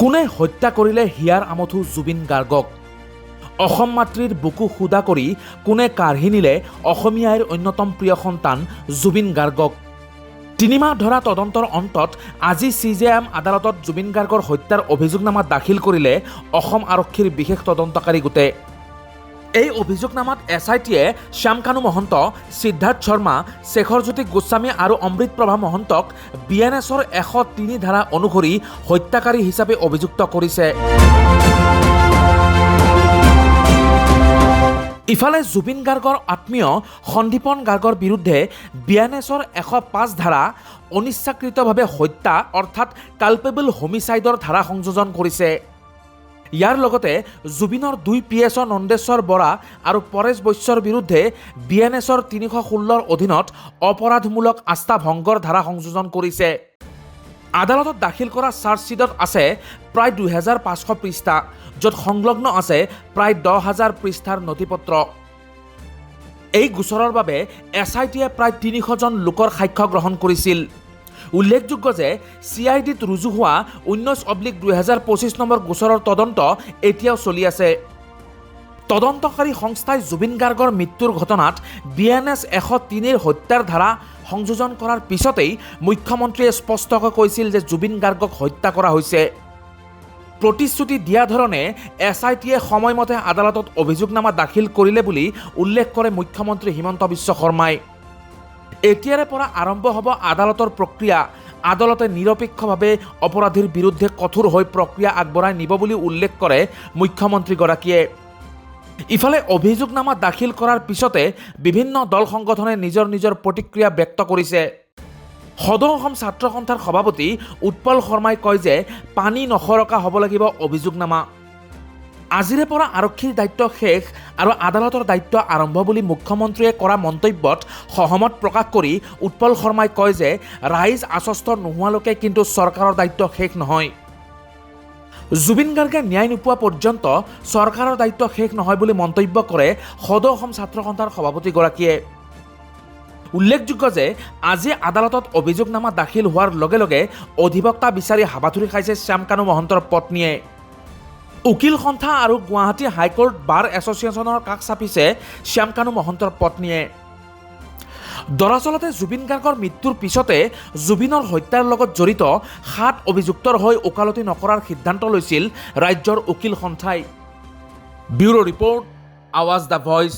কোনে হত্যা কৰিলে হিয়াৰ আমঠু জুবিন গাৰ্গক? অসম মাতৃৰ বুকু সুদা কৰি কোনে কাঢ়ি নিলে অসমীয়াৰ অন্যতম প্ৰিয় সন্তান জুবিন গাৰ্গক? ৩ মাহ ধৰা তদন্তৰ অন্তত আজি CJM আদালতত জুবিন গাৰ্গৰ হত্যাৰ অভিযোগনামা দাখিল কৰিলে অসম আৰক্ষীৰ বিশেষ তদন্তকাৰী গোটে। এই অভিযোগনামাত SITয়ে শ্যামকানু মহন্ত, সিদ্ধাৰ্থ শৰ্মা, শেখৰজ্যোতি গোস্বামী আৰু অমৃতপ্ৰভা মহন্তক BNSৰ 103 ধাৰা অনুসৰি হত্যাকাৰী হিচাপে অভিযুক্ত কৰিছে। ইফালে জুবিন গাৰ্গৰ আত্মীয় সন্দীপন গাৰ্গৰ বিৰুদ্ধে BNSৰ 105 ধাৰা অনিচ্ছাকৃতভাৱে হত্যা অৰ্থাৎ কালপেবল হোমিচাইডৰ ধাৰা সংযোজন কৰিছে। ইয়াৰ লগতে জুবিনৰ 2 PS নন্দেশ্বৰ বৰা আৰু পৰেশ বৈশ্যৰ বিৰুদ্ধে BNSৰ 316ৰ অধীনত অপৰাধমূলক আস্থা ভংগৰ ধাৰা সংযোজন কৰিছে। আদালতত দাখিল কৰা চাৰ্জশ্বিটত আছে প্ৰায় 2500 পৃষ্ঠা, য'ত সংলগ্ন আছে প্ৰায় 10,000 পৃষ্ঠাৰ নথিপত্ৰ। এই গোচৰৰ বাবে SITয়ে প্ৰায় 300জন লোকৰ সাক্ষ্য গ্ৰহণ কৰিছিল। উল্লেখযোগ্য যে CIDত ৰুজু হোৱা 19/2025 নম্বৰ গোচৰৰ তদন্ত এতিয়াও চলি আছে। তদন্তকাৰী সংস্থাই জুবিন গাৰ্গৰ মৃত্যুৰ ঘটনাত BNS 103ৰ হত্যাৰ ধাৰা সংযোজন কৰাৰ পিছতেই মুখ্যমন্ত্ৰীয়ে স্পষ্টকৈ কৈছিল যে জুবিন গাৰ্গক হত্যা কৰা হৈছে। প্ৰতিশ্ৰুতি দিয়া ধৰণে SITয়ে সময়মতে আদালতত অভিযোগনামা দাখিল কৰিলে বুলি উল্লেখ কৰে মুখ্যমন্ত্ৰী হিমন্ত বিশ্ব শৰ্মাই। এতিয়াৰে পৰা আৰম্ভ হ'ব আদালতৰ প্ৰক্ৰিয়া। আদালতে নিৰপেক্ষভাৱে অপৰাধীৰ বিৰুদ্ধে কঠোৰ হৈ প্ৰক্ৰিয়া আগবঢ়াই নিব বুলি উল্লেখ কৰে মুখ্যমন্ত্ৰীগৰাকীয়ে। ইফালে অভিযোগনামা দাখিল কৰাৰ পিছতে বিভিন্ন দল সংগঠনে নিজৰ নিজৰ প্ৰতিক্ৰিয়া ব্যক্ত কৰিছে। সদৌ অসম ছাত্ৰ সন্থাৰ সভাপতি উৎপল শৰ্মাই কয় যে পানী নসৰকা হ'ব লাগিব অভিযোগনামা। আজিৰে পৰা আৰক্ষীৰ দায়িত্ব শেষ আৰু আদালতৰ দায়িত্ব আৰম্ভ বুলি মুখ্যমন্ত্ৰীয়ে কৰা মন্তব্যত সহমত প্ৰকাশ কৰি উৎপল শৰ্মাই কয় যে ৰাইজ আশ্বস্ত নোহোৱালৈকে কিন্তু চৰকাৰৰ দায়িত্ব শেষ নহয়। জুবিন গাৰ্গে ন্যায় নোপোৱা পৰ্যন্ত চৰকাৰৰ দায়িত্ব শেষ নহয় বুলি মন্তব্য কৰে সদৌ অসম ছাত্ৰ সন্থাৰ সভাপতিগৰাকীয়ে। উল্লেখযোগ্য যে আজি আদালতত অভিযোগনামা দাখিল হোৱাৰ লগে লগে অধিবক্তা বিচাৰি হাবাথুৰি খাইছে শ্যামকানু মহন্তৰ পত্নীয়ে। উকিল সন্থা আৰু গুৱাহাটী হাইকোৰ্ট বাৰ এছ'চিয়েশ্যনৰ কাষ চাপিছে শ্যামকানু মহন্তৰ পত্নীয়ে। দৰাচলতে জুবিন গাৰ্গৰ মৃত্যুৰ পিছতে জুবিনৰ হত্যাৰ লগত জড়িত 7 অভিযুক্তৰ হৈ ওকালতি নকৰাৰ সিদ্ধান্ত লৈছিল ৰাজ্যৰ উকিল সন্থাই। ব্যুৰো ৰিপৰ্ট, আৱাজ দ্য ভইচ।